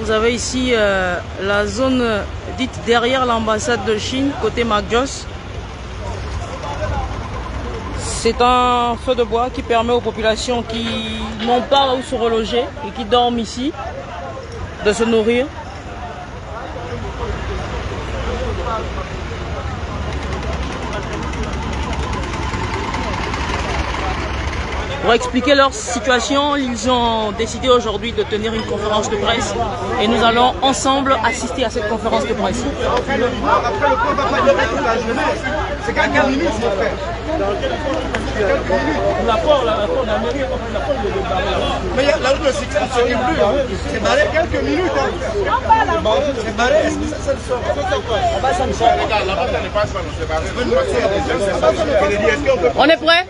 Vous avez ici la zone dite derrière l'ambassade de Chine, côté Macjos. C'est un feu de bois qui permet aux populations qui n'ont pas où se reloger et qui dorment ici de se nourrir. Pour expliquer leur situation, ils ont décidé aujourd'hui de tenir une conférence de presse et nous allons ensemble assister à cette conférence de presse. C'est quelques minutes, mon frère. Mais la route de cycliste ne circule plus. C'est barré quelques minutes. C'est barré. Est-ce que ça sort? Ça ne sort. Regarde, la route n'est pas ça. C'est barré. On est prêt?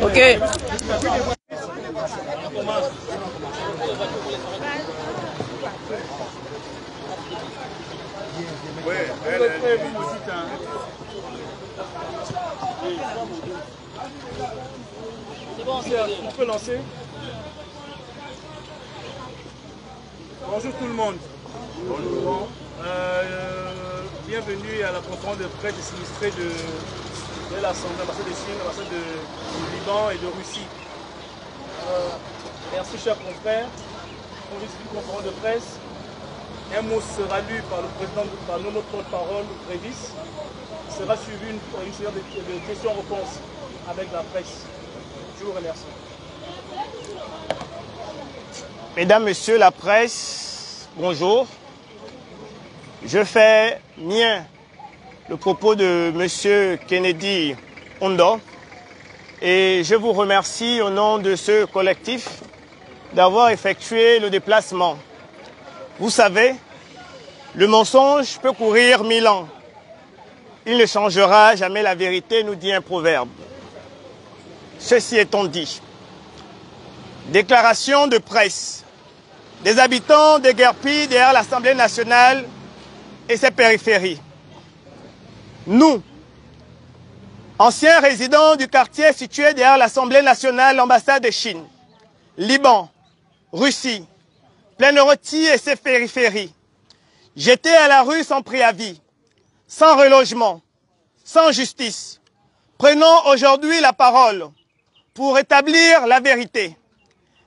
Ok. On peut lancer. Bonjour tout le monde. Bonjour. Bienvenue à la conférence de presse des sinistrés de l'Assemblée, l'ambassade de Chine, l'ambassade du Liban et de Russie. Merci chers confrères. On visite une conférence de presse. Un mot sera lu par le président, par notre porte-parole, Prévis. Sera suivi une série de questions-réponses avec la presse. Je vous remercie. Mesdames, Messieurs, la presse, bonjour. Je fais mien le propos de M. Kennedy Ondo et je vous remercie au nom de ce collectif d'avoir effectué le déplacement. Vous savez, le mensonge peut courir 1000 ans. Il ne changera jamais la vérité, nous dit un proverbe. Ceci étant dit, déclaration de presse des habitants de Guerpy derrière l'Assemblée nationale et ses périphéries. Nous, anciens résidents du quartier situé derrière l'Assemblée nationale, l'ambassade de Chine, Liban, Russie, Plaine-Rôtie et ses périphéries, jetés à la rue sans préavis, sans relogement, sans justice, prenons aujourd'hui la parole pour établir la vérité,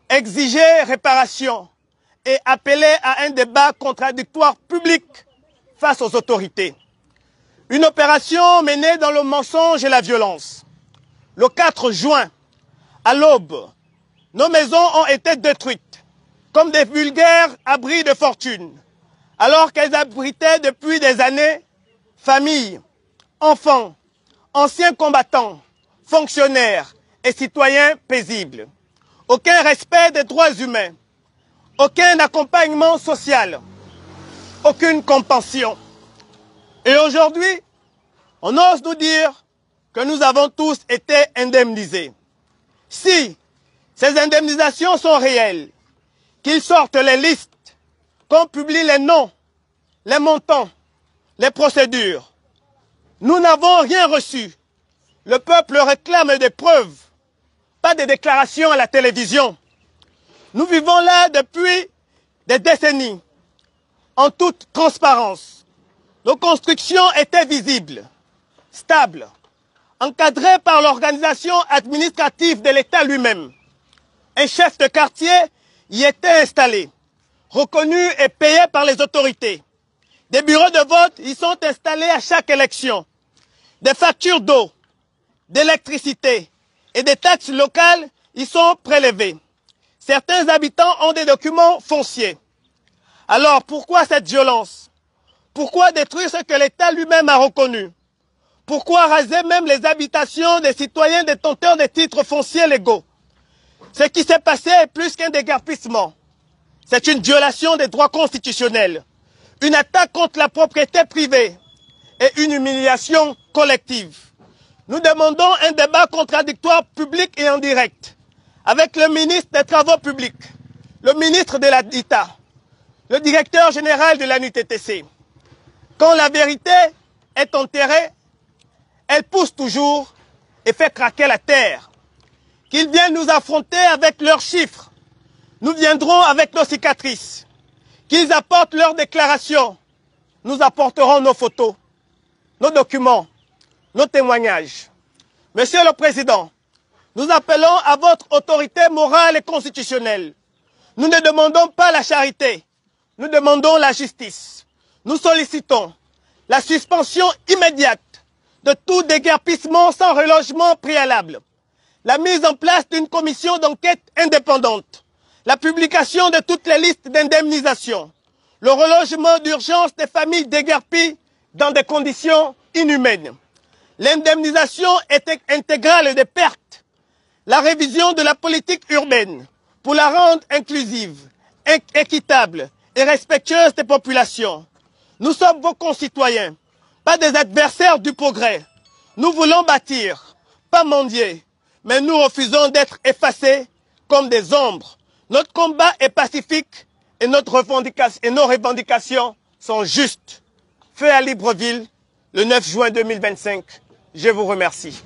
exiger réparation et appeler à un débat contradictoire public face aux autorités. Une opération menée dans le mensonge et la violence. Le 4 juin, à l'aube, nos maisons ont été détruites comme des vulgaires abris de fortune, alors qu'elles abritaient depuis des années familles, enfants, anciens combattants, fonctionnaires et citoyens paisibles. Aucun respect des droits humains, aucun accompagnement social, aucune compassion. Et aujourd'hui, on ose nous dire que nous avons tous été indemnisés. Si ces indemnisations sont réelles, qu'ils sortent les listes, qu'on publie les noms, les montants, les procédures. Nous n'avons rien reçu. Le peuple réclame des preuves, pas des déclarations à la télévision. Nous vivons là depuis des décennies, en toute transparence. Nos constructions étaient visibles, stables, encadrées par l'organisation administrative de l'État lui-même. Un chef de quartier y était installé, reconnu et payé par les autorités. Des bureaux de vote y sont installés à chaque élection. Des factures d'eau, d'électricité et des taxes locales y sont prélevées. Certains habitants ont des documents fonciers. Alors pourquoi cette violence? Pourquoi détruire ce que l'État lui-même a reconnu? Pourquoi raser même les habitations des citoyens détenteurs des titres fonciers légaux? Ce qui s'est passé est plus qu'un déguerpissement. C'est une violation des droits constitutionnels, une attaque contre la propriété privée et une humiliation collective. Nous demandons un débat contradictoire public et en direct avec le ministre des Travaux publics, le ministre de l'Habitat, le directeur général de la NUTTC. Quand la vérité est enterrée, elle pousse toujours et fait craquer la terre. Qu'ils viennent nous affronter avec leurs chiffres. Nous viendrons avec nos cicatrices. qu'ils apportent leurs déclarations. Nous apporterons nos photos, nos documents, nos témoignages. Monsieur le Président, nous appelons à votre autorité morale et constitutionnelle. Nous ne demandons pas la charité, nous demandons la justice. Nous sollicitons la suspension immédiate de tout déguerpissement sans relogement préalable, la mise en place d'une commission d'enquête indépendante, la publication de toutes les listes d'indemnisation, le relogement d'urgence des familles déguerpies dans des conditions inhumaines, l'indemnisation intégrale des pertes, la révision de la politique urbaine pour la rendre inclusive, équitable et respectueuse des populations. Nous sommes vos concitoyens, pas des adversaires du progrès. Nous voulons bâtir, pas mendier, mais nous refusons d'être effacés comme des ombres. Notre combat est pacifique et nos revendications sont justes. Fait à Libreville, le 9 juin 2025. Je vous remercie.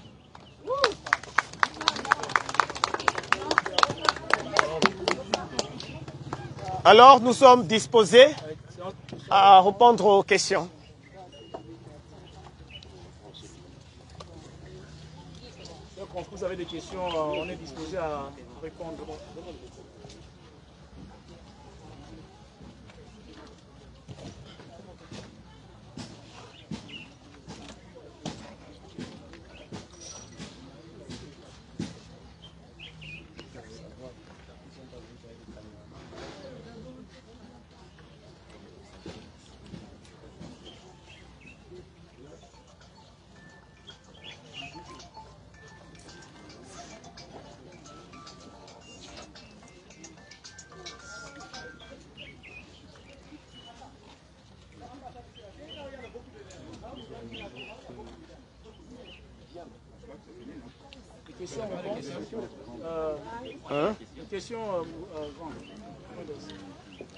Alors, nous sommes disposés à répondre aux questions. Donc, vous avez des questions, on est disposé à répondre.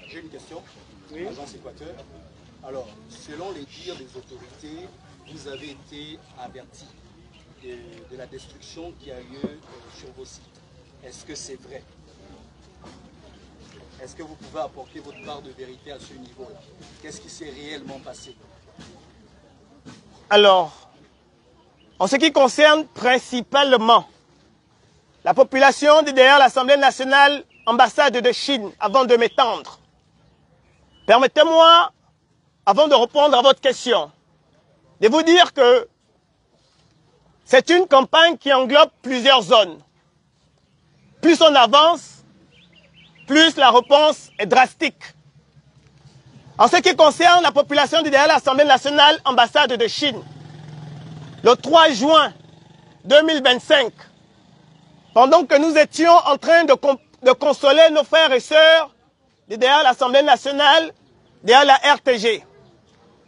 J'ai une question. Oui. Agence Équateur. Alors, selon les dires des autorités, vous avez été averti de la destruction qui a lieu sur vos sites. Est-ce que c'est vrai? Est-ce que vous pouvez apporter votre part de vérité à ce niveau-là? Qu'est-ce qui s'est réellement passé? Alors, en ce qui concerne principalement la population de derrière l'Assemblée nationale, ambassade de Chine, avant de m'étendre, permettez-moi, avant de répondre à votre question, de vous dire que c'est une campagne qui englobe plusieurs zones. Plus on avance, plus la réponse est drastique. En ce qui concerne la population de derrière l'Assemblée nationale, ambassade de Chine, le 3 juin 2025, pendant que nous étions en train de consoler nos frères et sœurs derrière l'Assemblée nationale, derrière la RTG,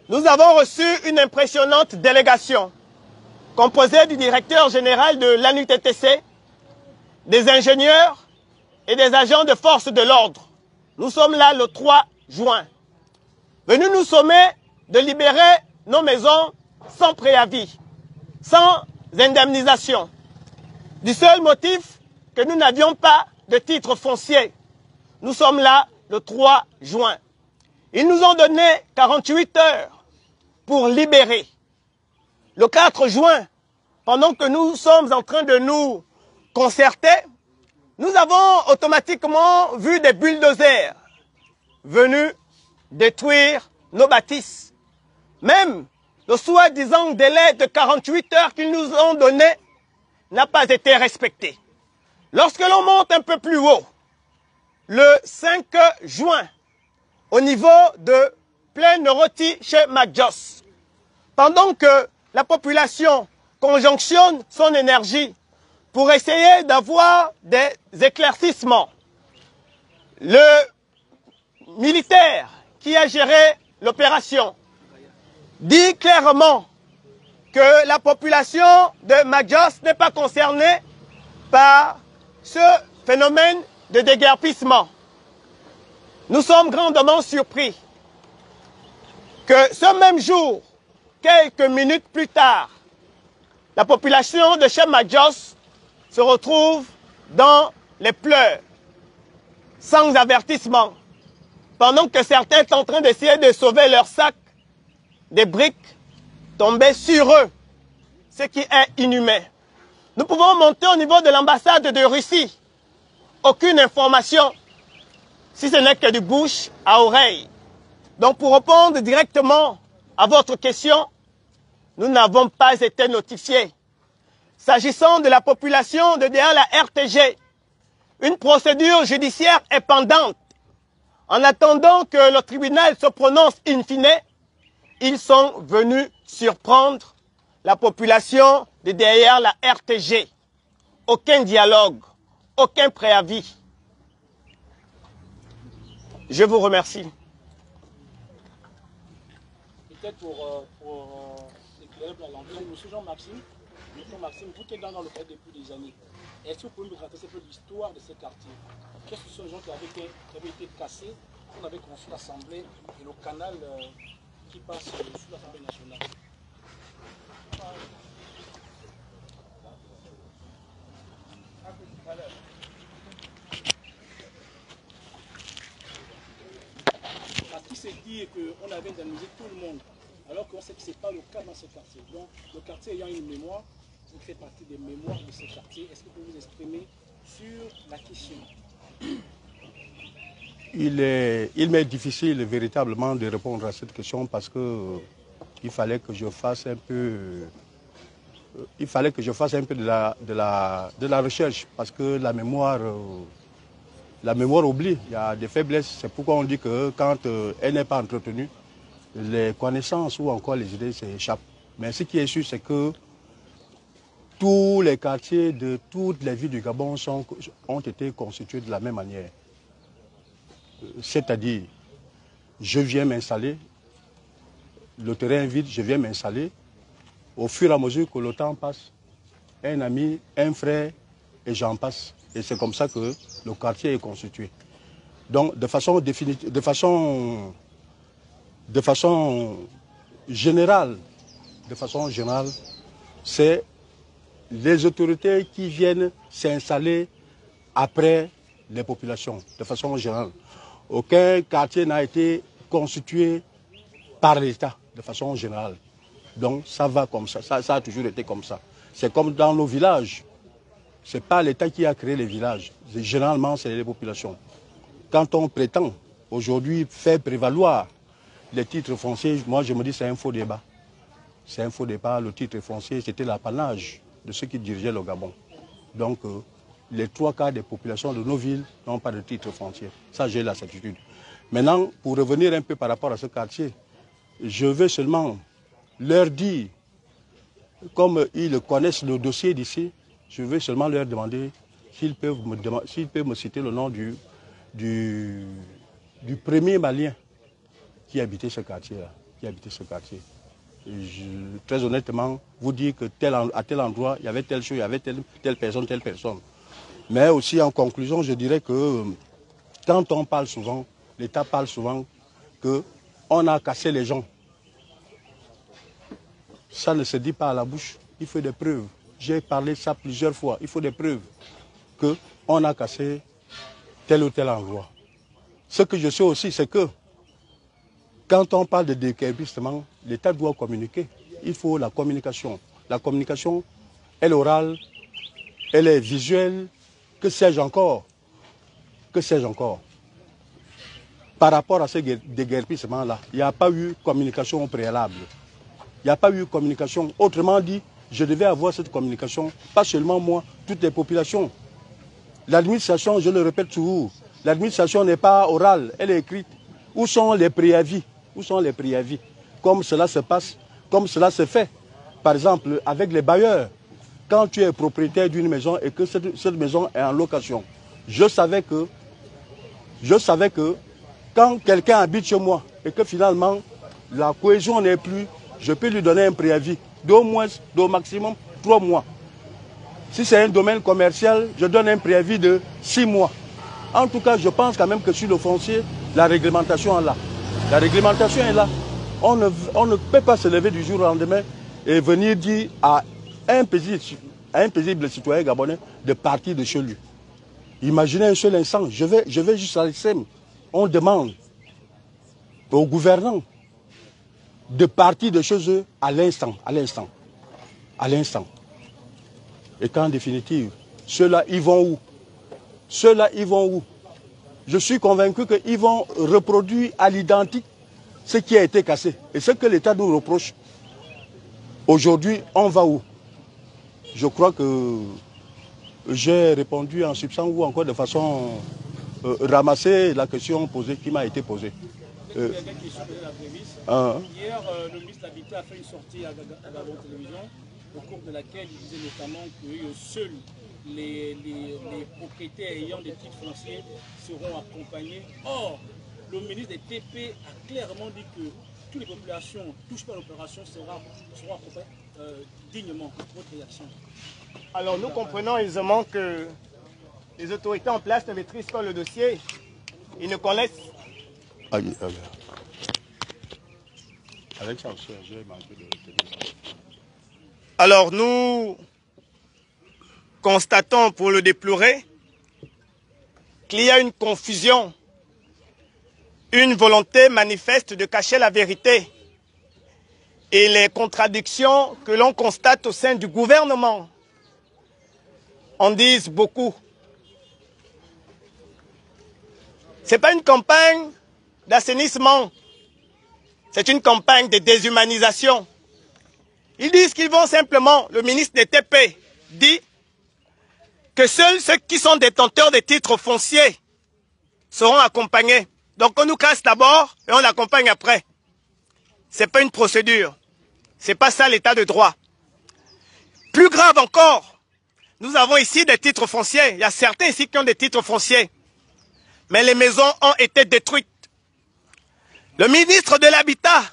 nous avons reçu une impressionnante délégation composée du directeur général de l'ANUTTC, des ingénieurs et des agents de force de l'ordre. Nous sommes là le 3 juin. Venus nous sommer de libérer nos maisons sans préavis, sans indemnisation, du seul motif que nous n'avions pas de titre foncier. Nous sommes là le 3 juin. Ils nous ont donné 48 heures pour libérer. Le 4 juin, pendant que nous sommes en train de nous concerter, nous avons automatiquement vu des bulldozers venus détruire nos bâtisses. Même le soi-disant délai de 48 heures qu'ils nous ont donné n'a pas été respecté. Lorsque l'on monte un peu plus haut, le 5 juin, au niveau de Plaine Rôti chez Majos, pendant que la population conjonctionne son énergie pour essayer d'avoir des éclaircissements, le militaire qui a géré l'opération dit clairement que la population de Majos n'est pas concernée par ce phénomène de déguerpissement. Nous sommes grandement surpris que ce même jour, quelques minutes plus tard, la population de chez Majos se retrouve dans les pleurs, sans avertissement, pendant que certains sont en train d'essayer de sauver leurs sacs, des briques tombaient sur eux, ce qui est inhumain. Nous pouvons monter au niveau de l'ambassade de Russie. Aucune information, si ce n'est que du bouche à oreille. Donc pour répondre directement à votre question, nous n'avons pas été notifiés. S'agissant de la population de derrière la RTG, une procédure judiciaire est pendante. En attendant que le tribunal se prononce in fine, ils sont venus surprendre la population de derrière la RTG. Aucun dialogue, aucun préavis. Je vous remercie. Peut-être pour éclairer la lanterne, M. Jean-Maxime, vous qui êtes dans le cadre depuis des années, est-ce que vous pouvez nous raconter un peu l'histoire de ces quartiers? Qu'est-ce que ce sont les gens qui avaient été cassés, qu'on avait construit l'Assemblée et le canal qui passe sous l'Assemblée nationale? Parce qu'il s'est dit qu'on avait indemnisé tout le monde, alors qu'on sait que ce n'est pas le cas dans ce quartier. Donc, le quartier ayant une mémoire, vous faites partie des mémoires de ce quartier. Est-ce que vous pouvez vous exprimer sur la question? Il m'est difficile véritablement de répondre à cette question parce que il fallait que je fasse un peu de la recherche parce que la mémoire oublie, il y a des faiblesses. C'est pourquoi on dit que quand elle n'est pas entretenue, les connaissances ou encore les idées s'échappent. Mais ce qui est sûr, c'est que tous les quartiers de toutes les villes du Gabon ont été constitués de la même manière. C'est-à-dire, je viens m'installer, le terrain est vide, je viens m'installer. Au fur et à mesure que le temps passe, un ami, un frère, et j'en passe. Et c'est comme ça que le quartier est constitué. Donc, de façon générale, c'est les autorités qui viennent s'installer après les populations, de façon générale. Aucun quartier n'a été constitué par l'État, de façon générale. Donc ça va comme ça, ça a toujours été comme ça. C'est comme dans nos villages. Ce n'est pas l'État qui a créé les villages. Généralement, c'est les populations. Quand on prétend aujourd'hui faire prévaloir les titres fonciers, moi je me dis que c'est un faux débat. C'est un faux débat. Le titre foncier, c'était l'apanage de ceux qui dirigeaient le Gabon. Donc les 3/4 des populations de nos villes n'ont pas de titre foncier. Ça, j'ai la certitude. Maintenant, pour revenir un peu par rapport à ce quartier, je veux seulement leur dire, comme ils connaissent le dossier d'ici, je veux seulement leur demander s'ils peuvent me citer le nom du premier Malien qui habitait ce quartier-là, très honnêtement, vous dire que à tel endroit, il y avait telle chose, il y avait telle personne. Mais aussi en conclusion, je dirais que quand on parle souvent, l'État parle souvent qu'on a cassé les gens. Ça ne se dit pas à la bouche, il faut des preuves. J'ai parlé de ça plusieurs fois, il faut des preuves qu'on a cassé tel ou tel endroit. Ce que je sais aussi, c'est que quand on parle de déguerpissement, l'État doit communiquer. Il faut la communication. La communication, elle est orale, elle est visuelle. Que sais-je encore? Par rapport à ce déguerpissement-là, il n'y a pas eu communication au préalable. Il n'y a pas eu communication. Autrement dit, je devais avoir cette communication, pas seulement moi, toutes les populations. L'administration, je le répète toujours, l'administration n'est pas orale, elle est écrite. Où sont les préavis? Comme cela se passe, comme cela se fait. Par exemple, avec les bailleurs, quand tu es propriétaire d'une maison et que cette maison est en location, je savais que quand quelqu'un habite chez moi et que finalement la cohésion n'est plus, je peux lui donner un préavis d'au maximum 3 mois. Si c'est un domaine commercial, je donne un préavis de 6 mois. En tout cas, je pense quand même que sur le foncier, la réglementation est là. La réglementation est là. On ne peut pas se lever du jour au lendemain et venir dire à un paisible citoyen gabonais de partir de chez lui. Imaginez un seul instant, je vais juste à l'ESSEM, on demande aux gouvernants de partir de chez eux à l'instant. Et qu'en définitive, ceux-là, ils vont où? Je suis convaincu qu'ils vont reproduire à l'identique ce qui a été cassé. Et ce que l'État nous reproche. Aujourd'hui, on va où? Je crois que j'ai répondu en substance ou encore de façon ramassée la question posée qui m'a été posée. Hier, le ministre de l'Habitat a fait une sortie à Gabon Télévision, au cours de laquelle il disait notamment que seuls les propriétaires ayant des titres fonciers seront accompagnés. Or, le ministre des TP a clairement dit que toutes les populations touchées par l'opération seront accompagnées dignement. Votre réaction? Alors nous comprenons aisément que les autorités en place ne maîtrisent pas le dossier. Ils ne connaissent. Alors nous constatons, pour le déplorer, qu'il y a une confusion, une volonté manifeste de cacher la vérité et les contradictions que l'on constate au sein du gouvernement en disent beaucoup. Ce n'est pas une campagne d'assainissement, c'est une campagne de déshumanisation. Ils disent qu'ils vont simplement, le ministre des TP dit que seuls ceux qui sont détenteurs des titres fonciers seront accompagnés. Donc on nous casse d'abord et on l'accompagne après. Ce n'est pas une procédure. Ce n'est pas ça l'état de droit. Plus grave encore, nous avons ici des titres fonciers. Il y a certains ici qui ont des titres fonciers. Mais les maisons ont été détruites. Le ministre de l'Habitat,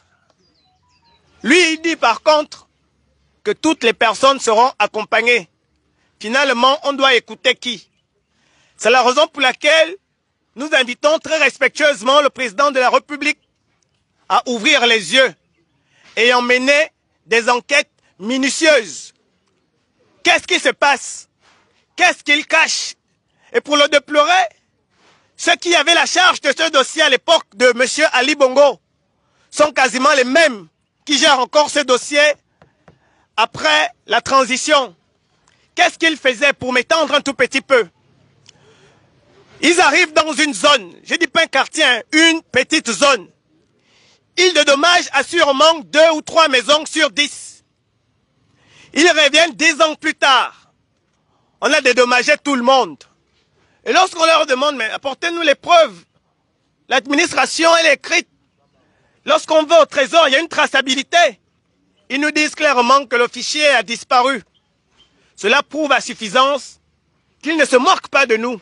lui, il dit par contre que toutes les personnes seront accompagnées. Finalement, on doit écouter qui? C'est la raison pour laquelle nous invitons très respectueusement le président de la République à ouvrir les yeux et à mener des enquêtes minutieuses. Qu'est-ce qui se passe? Qu'est-ce qu'il cache? Et pour le déplorer, ceux qui avaient la charge de ce dossier à l'époque de M. Ali Bongo sont quasiment les mêmes qui gèrent encore ce dossier après la transition. Qu'est-ce qu'ils faisaient pour m'étendre un tout petit peu? Ils arrivent dans une zone, je dis pas un quartier, une petite zone. Ils dédommagent assurément 2 ou 3 maisons sur 10. Ils reviennent 10 ans plus tard. On a dédommagé tout le monde. Et lorsqu'on leur demande, mais apportez-nous les preuves, l'administration, elle est écrite. Lorsqu'on va au trésor, il y a une traçabilité. Ils nous disent clairement que le fichier a disparu. Cela prouve à suffisance qu'ils ne se moquent pas de nous,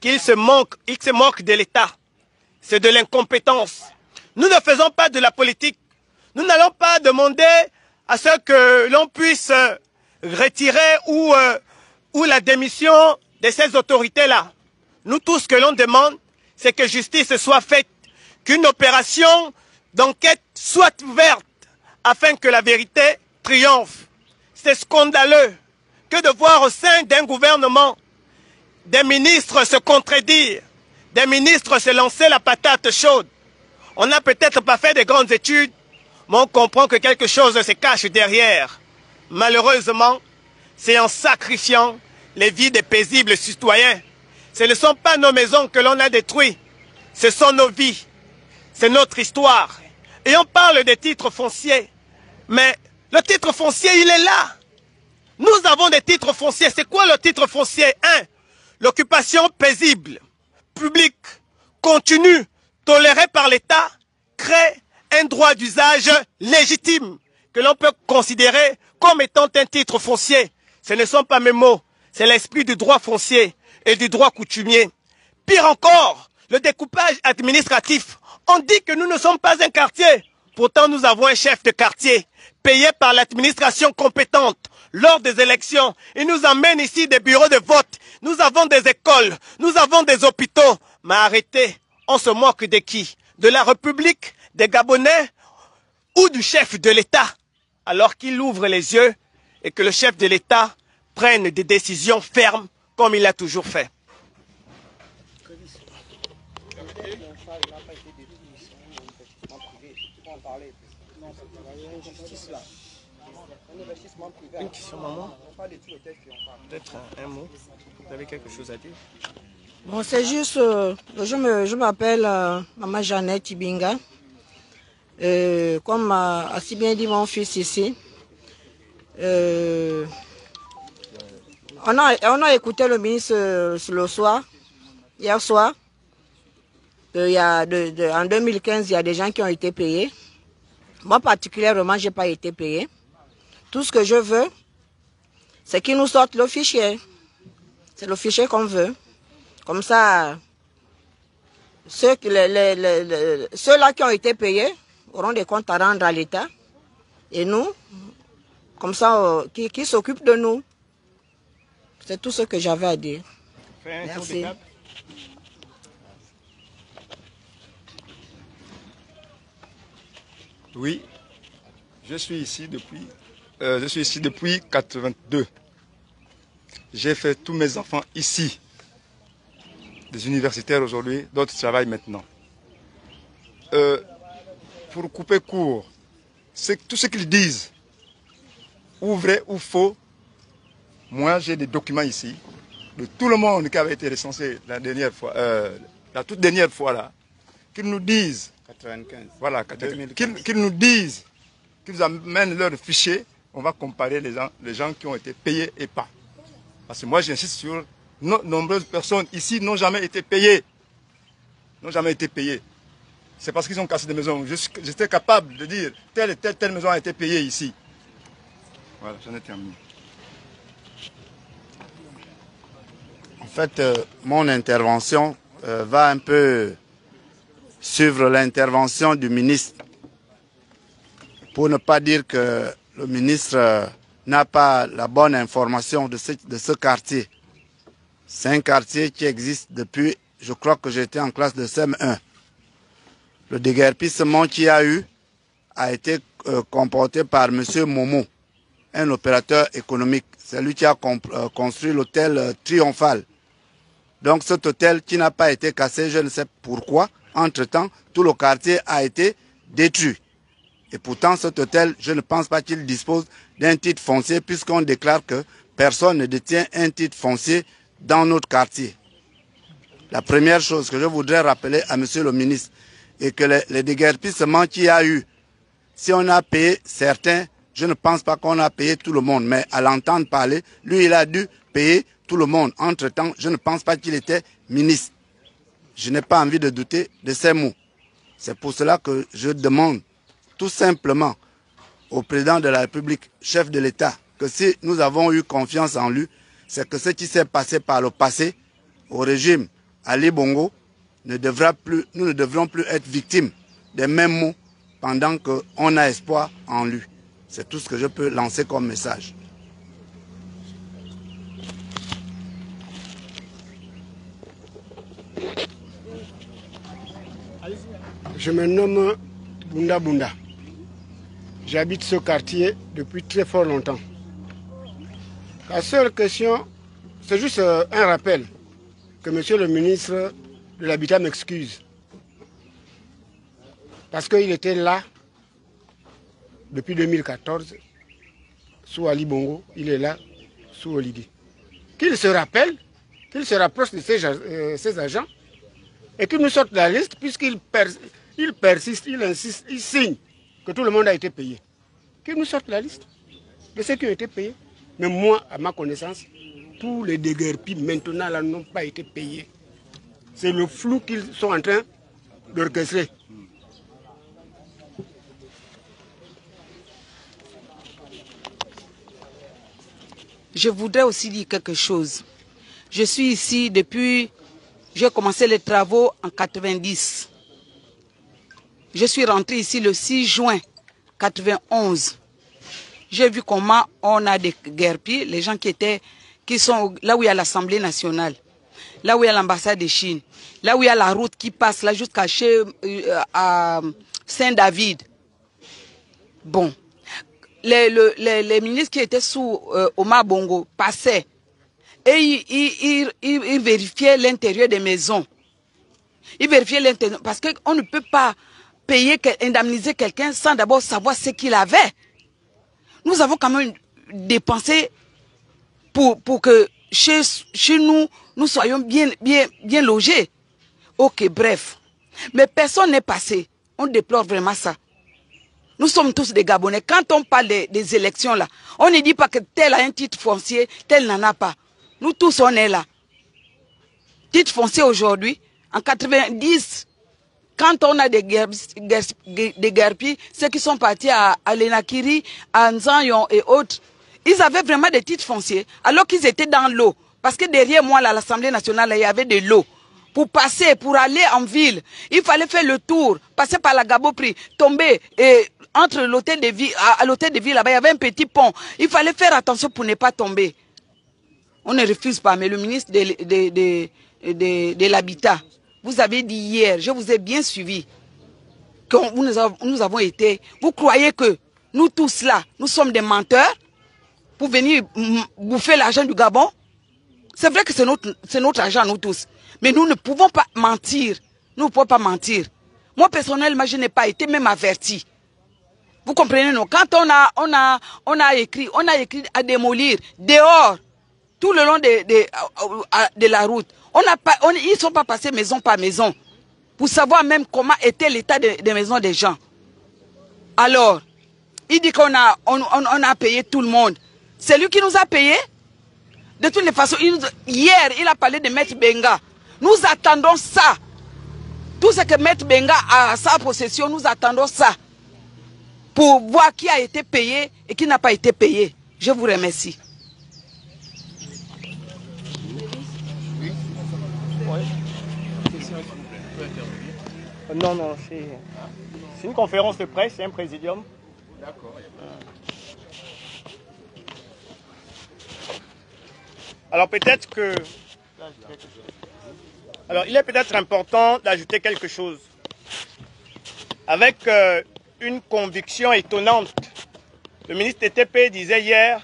qu'ils se moquent de l'État. C'est de l'incompétence. Nous ne faisons pas de la politique. Nous n'allons pas demander à ce que l'on puisse retirer ou la démission de ces autorités-là. Nous, tout ce que l'on demande, c'est que justice soit faite, qu'une opération d'enquête soit ouverte afin que la vérité triomphe. C'est scandaleux que de voir au sein d'un gouvernement des ministres se contredire, des ministres se lancer la patate chaude. On n'a peut-être pas fait de grandes études, mais on comprend que quelque chose se cache derrière. Malheureusement, c'est en sacrifiant les vies des paisibles citoyens. Ce ne sont pas nos maisons que l'on a détruites, ce sont nos vies, c'est notre histoire. Et on parle des titres fonciers, mais le titre foncier, il est là. Nous avons des titres fonciers. C'est quoi le titre foncier? 1. L'occupation paisible, publique, continue, tolérée par l'État, crée un droit d'usage légitime que l'on peut considérer comme étant un titre foncier. Ce ne sont pas mes mots, c'est l'esprit du droit foncier et du droit coutumier. Pire encore, le découpage administratif. On dit que nous ne sommes pas un quartier. Pourtant, nous avons un chef de quartier payé par l'administration compétente lors des élections. Il nous amène ici des bureaux de vote. Nous avons des écoles, nous avons des hôpitaux. Mais arrêtez, on se moque de qui? De la République, des Gabonais ou du chef de l'État? Alors qu'il ouvre les yeux et que le chef de l'État prenne des décisions fermes comme il l'a toujours fait. justice-là. Un investissement privé. Une question, maman. On parle de tout le texte et on parle. Peut-être un mot. Vous avez quelque chose à dire? Bon, c'est juste, je m'appelle Maman Jeannette Ibinga. Comme a si bien dit mon fils ici, on a écouté le ministre le soir, hier soir. En 2015, il y a des gens qui ont été payés. Moi, particulièrement, je n'ai pas été payé. Tout ce que je veux, c'est qu'ils nous sortent le fichier. C'est le fichier qu'on veut. Comme ça, ceux-là qui ont été payés auront des comptes à rendre à l'État. Et nous, comme ça, qui s'occupent de nous. C'est tout ce que j'avais à dire. Merci. Oui, je suis ici depuis 82. J'ai fait tous mes enfants ici. Des universitaires aujourd'hui, d'autres travaillent maintenant. Pour couper court, tout ce qu'ils disent, ou vrai ou faux, moi j'ai des documents ici de tout le monde qui avait été recensé la toute dernière fois là, qu'ils nous disent, 95. voilà, qu'ils nous disent, qu'ils amènent leurs fichiers, on va comparer les gens qui ont été payés et pas. Parce que moi j'insiste sur nombreuses personnes ici n'ont jamais été payées. N'ont jamais été payées. C'est parce qu'ils ont cassé des maisons. J'étais capable de dire telle et telle maison a été payée ici. Voilà, j'en ai terminé. En fait, mon intervention va un peu suivre l'intervention du ministre. Pour ne pas dire que le ministre n'a pas la bonne information de ce quartier. C'est un quartier qui existe depuis, je crois que j'étais en classe de CM1. Le déguerpissement qu'il y a eu a été comporté par M. Momo, un opérateur économique. C'est lui qui a construit l'hôtel Triomphal. Donc cet hôtel qui n'a pas été cassé, je ne sais pourquoi, entre-temps, tout le quartier a été détruit. Et pourtant cet hôtel, je ne pense pas qu'il dispose d'un titre foncier puisqu'on déclare que personne ne détient un titre foncier dans notre quartier. La première chose que je voudrais rappeler à monsieur le ministre est que les déguerpissements qu'il y a eu, si on a payé certains, je ne pense pas qu'on a payé tout le monde, mais à l'entendre parler, lui il a dû payer tout le monde. Entre-temps, je ne pense pas qu'il était ministre. Je n'ai pas envie de douter de ces mots. C'est pour cela que je demande tout simplement au président de la République, chef de l'État, que si nous avons eu confiance en lui, c'est que ce qui s'est passé par le passé au régime Ali Bongo nous ne devrons plus être victimes des mêmes mots pendant qu'on a espoir en lui. C'est tout ce que je peux lancer comme message. Je me nomme Bunda Bunda. J'habite ce quartier depuis très fort longtemps. La seule question, c'est juste un rappel que monsieur le ministre de l'Habitat m'excuse. Parce qu'il était là depuis 2014, sous Ali Bongo, il est là sous Olidi. Qu'il se rappelle, qu'il se rapproche de ses agents et qu'il nous sorte la liste puisqu'il persiste, il insiste, il signe que tout le monde a été payé. Qu'il nous sorte la liste de ceux qui ont été payés. Mais moi, à ma connaissance, tous les déguerpis maintenant là n'ont pas été payés. C'est le flou qu'ils sont en train d'orchestrer. Je voudrais aussi dire quelque chose. Je suis ici depuis, j'ai commencé les travaux en 90. Je suis rentré ici le 6 juin 91. J'ai vu comment on a des guerpiers, les gens qui sont là où il y a l'Assemblée nationale, là où il y a l'ambassade de Chine, là où il y a la route qui passe là jusqu'à chez Saint-David. Bon, les ministres qui étaient sous Omar Bongo passaient et ils vérifiaient l'intérieur des maisons. Ils vérifiaient l'intérieur parce qu'on ne peut pas payer, indemniser quelqu'un sans d'abord savoir ce qu'il avait. Nous avons quand même dépensé pour que chez nous, nous soyons bien logés. Ok, bref. Mais personne n'est passé. On déplore vraiment ça. Nous sommes tous des Gabonais. Quand on parle des élections là, on ne dit pas que tel a un titre foncier, tel n'en a pas. Nous tous, on est là. Titre foncier aujourd'hui, en 90, quand on a des guerpis, ceux qui sont partis à Lenakiri, à Nzanyon et autres, ils avaient vraiment des titres fonciers, alors qu'ils étaient dans l'eau. Parce que derrière moi, là, à l'Assemblée nationale, là, il y avait de l'eau. Pour passer, pour aller en ville, il fallait faire le tour, passer par la Gabopri, tomber, et entre l'hôtel de ville, à l'hôtel de ville, là-bas, il y avait un petit pont. Il fallait faire attention pour ne pas tomber. On ne refuse pas, mais le ministre de l'Habitat, vous avez dit hier, je vous ai bien suivi, que nous avons été, vous croyez que nous tous là, nous sommes des menteurs pour venir bouffer l'argent du Gabon? C'est vrai que c'est notre argent, nous tous. Mais nous ne pouvons pas mentir. Nous ne pouvons pas mentir. Moi, personnellement, je n'ai pas été même averti. Vous comprenez, non? Quand on a écrit à démolir dehors, tout le long de la route, ils ne sont pas passés maison par maison pour savoir même comment était l'état des maisons des gens. Alors, il dit qu'on a payé tout le monde. C'est lui qui nous a payé. De toutes les façons, hier, il a parlé de Maître Benga. Nous attendons ça. Tout ce que Maître Benga a à sa possession, nous attendons ça. Pour voir qui a été payé et qui n'a pas été payé. Je vous remercie. Non, c'est une conférence de presse, c'est un présidium. D'accord. Alors peut-être que... Alors il est peut-être important d'ajouter quelque chose. Avec une conviction étonnante, le ministre TTP disait hier,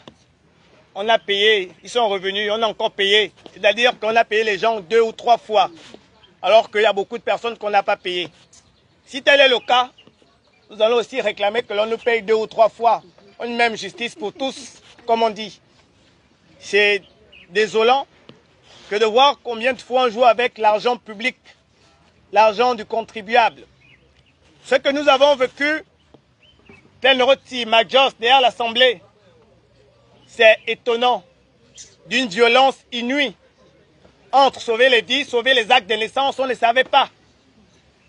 on a payé, ils sont revenus, on a encore payé. C'est-à-dire qu'on a payé les gens 2 ou 3 fois, alors qu'il y a beaucoup de personnes qu'on n'a pas payées. Si tel est le cas, nous allons aussi réclamer que l'on nous paye 2 ou 3 fois. Une même justice pour tous, comme on dit. C'est désolant que de voir combien de fois on joue avec l'argent public, l'argent du contribuable. Ce que nous avons vécu, tel Roti, Majos, derrière l'Assemblée, c'est étonnant, d'une violence inouïe. Entre sauver les vies, sauver les actes de naissance, on ne savait pas.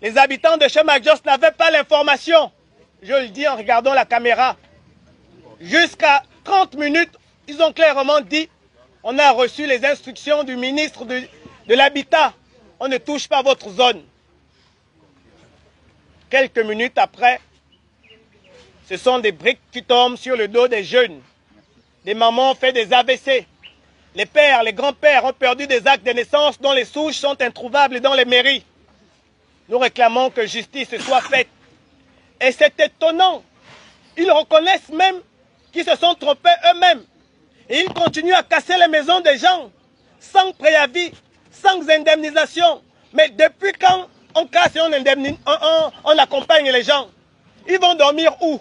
Les habitants de chez Majos n'avaient pas l'information. Je le dis en regardant la caméra. Jusqu'à 30 minutes, ils ont clairement dit, on a reçu les instructions du ministre de l'Habitat. On ne touche pas votre zone. Quelques minutes après, ce sont des briques qui tombent sur le dos des jeunes. Des mamans ont fait des AVC. Les pères, les grands-pères ont perdu des actes de naissance dont les souches sont introuvables dans les mairies. Nous réclamons que justice soit faite. Et c'est étonnant. Ils reconnaissent même qu'ils se sont trompés eux-mêmes. Et ils continuent à casser les maisons des gens, sans préavis, sans indemnisation. Mais depuis quand on casse et on accompagne les gens? Ils vont dormir où?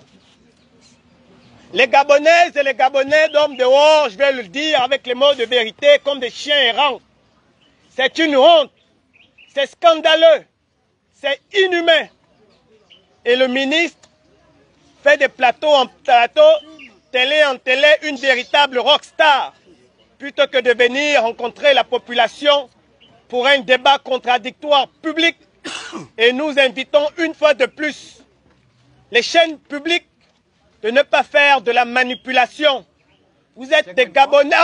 Les Gabonaises et les Gabonais dorment dehors, je vais le dire avec les mots de vérité, comme des chiens errants. C'est une honte, c'est scandaleux, c'est inhumain. Et le ministre fait des plateaux en plateaux, télé en télé, une véritable rockstar, plutôt que de venir rencontrer la population pour un débat contradictoire public. Et nous invitons une fois de plus les chaînes publiques de ne pas faire de la manipulation. Vous êtes des Gabonais,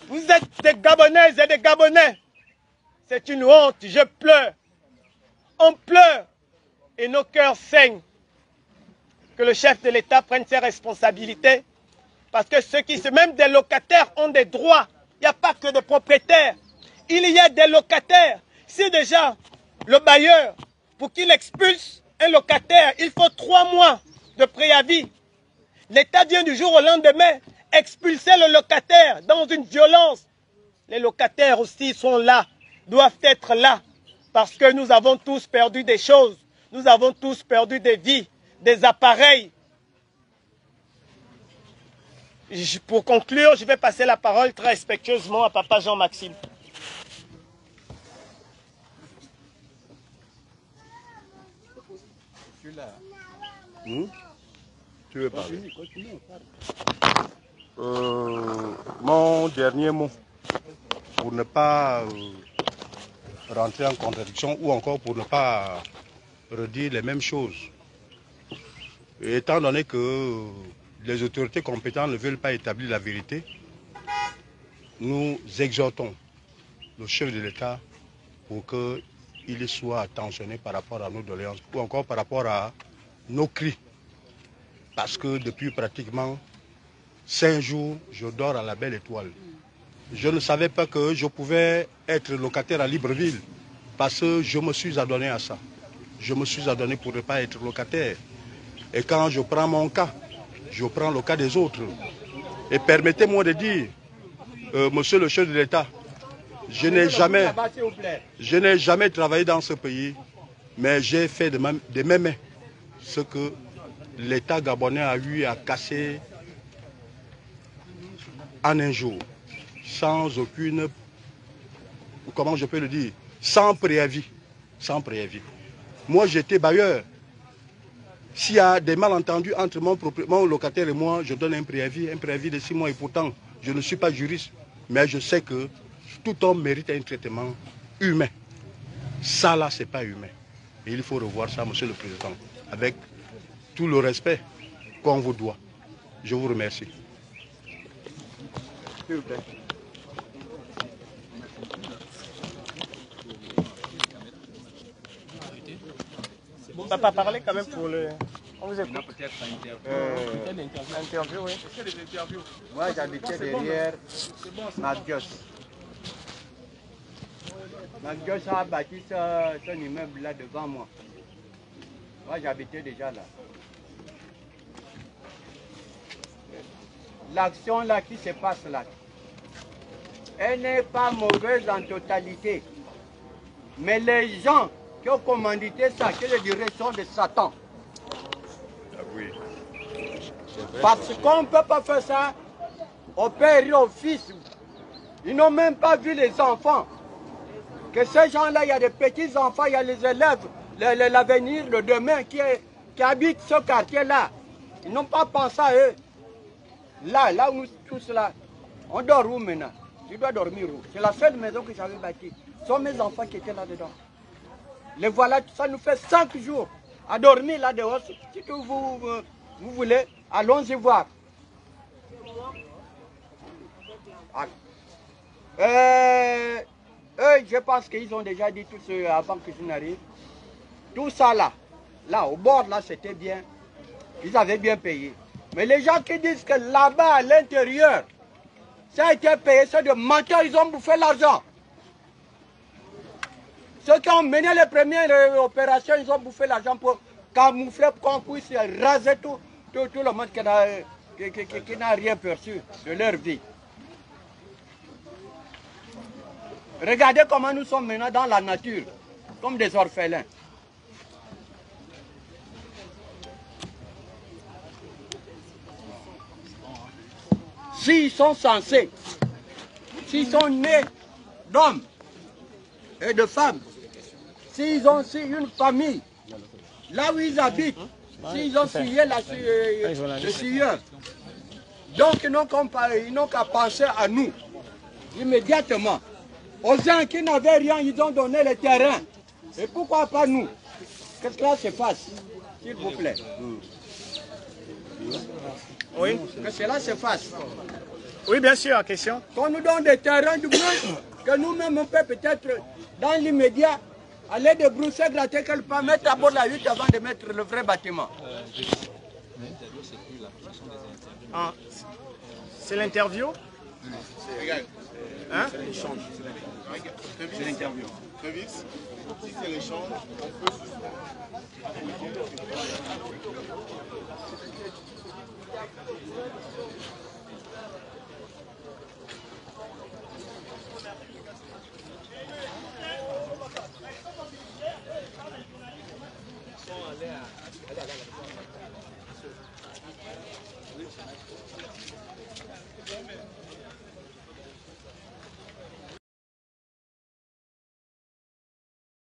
vous êtes des Gabonaises et des Gabonais. C'est une honte, je pleure. On pleure et nos cœurs saignent. Que le chef de l'État prenne ses responsabilités. Parce que ceux qui, même des locataires, ont des droits. Il n'y a pas que des propriétaires. Il y a des locataires. Si déjà le bailleur, pour qu'il expulse un locataire, il faut 3 mois de préavis. L'État vient du jour au lendemain expulser le locataire dans une violence. Les locataires aussi sont là, doivent être là, parce que nous avons tous perdu des choses. Nous avons tous perdu des vies, des appareils. Pour conclure, je vais passer la parole très respectueusement à Papa Jean-Maxime. Tu veux parler? Mon dernier mot, pour ne pas rentrer en contradiction ou encore pour ne pas redire les mêmes choses. Et étant donné que les autorités compétentes ne veulent pas établir la vérité, nous exhortons le chef de l'État pour qu'il soit attentionné par rapport à nos doléances ou encore par rapport à nos cris. Parce que depuis pratiquement 5 jours, je dors à la belle étoile. Je ne savais pas que je pouvais être locataire à Libreville parce que je me suis adonné à ça. Je me suis adonné pour ne pas être locataire. Et quand je prends mon cas, je prends le cas des autres. Et permettez-moi de dire, monsieur le chef de l'État, je n'ai jamais travaillé dans ce pays, mais j'ai fait de mes mains ce que l'État gabonais a eu à casser en un jour, sans aucune, comment je peux le dire, sans préavis. Sans préavis. Moi, j'étais bailleur. S'il y a des malentendus entre mon locataire et moi, je donne un préavis de 6 mois. Et pourtant, je ne suis pas juriste, mais je sais que tout homme mérite un traitement humain. Ça, là, ce n'est pas humain. Et il faut revoir ça, monsieur le président, avec tout le respect qu'on vous doit. Je vous remercie. S'il vous plaît. Papa, parlez quand même pour le... On vous écoute. L'interview, oui. Moi, j'habitais derrière Magios. Magios a bâti son immeuble là devant moi. Moi, j'habitais déjà là. L'action là qui se passe là, elle n'est pas mauvaise en totalité. Mais les gens qui ont commandité ça, que je dirais, sont des satans. Ah oui. Parce qu'on ne peut pas faire ça au père et au fils. Ils n'ont même pas vu les enfants. Que ces gens-là, il y a des petits-enfants, il y a les élèves, l'avenir, le demain qui habitent ce quartier-là. Ils n'ont pas pensé à eux. Là où nous tous là, on dort où maintenant? Je dois dormir où? C'est la seule maison que j'avais bâtie. Ce sont mes enfants qui étaient là-dedans. Les voilà, ça nous fait 5 jours à dormir là dehors. Si vous voulez, allons-y voir. Eux, je pense qu'ils ont déjà dit tout ce avant que je n'arrive. Tout ça là, au bord là, c'était bien. Ils avaient bien payé. Mais les gens qui disent que là-bas, à l'intérieur, ça a été payé, c'est de menteurs, ils ont bouffé l'argent. Ceux qui ont mené les premières opérations, ils ont bouffé l'argent pour camoufler, pour qu'on puisse raser tout le monde qui n'a rien perçu de leur vie. Regardez comment nous sommes maintenant dans la nature, comme des orphelins. S'ils sont censés, s'ils sont nés d'hommes et de femmes, s'ils ont une famille, là où ils habitent, s'ils ont scié le scieur, donc ils n'ont qu'à penser à nous, immédiatement. Aux gens qui n'avaient rien, ils ont donné le terrain. Et pourquoi pas nous? Que cela se fasse, s'il vous plaît. Oui, que cela se fasse. Oui, bien sûr, question. Qu'on nous donne des terrains du moins, que nous-mêmes on peut peut-être, dans l'immédiat, aller débrousser, gratter quelque part, mettre à bord la hutte avant de mettre le vrai bâtiment. Ah, c'est l'interview? Hein? C'est l'échange. C'est l'interview. Très vite, si c'est l'échange, on peut suspendre.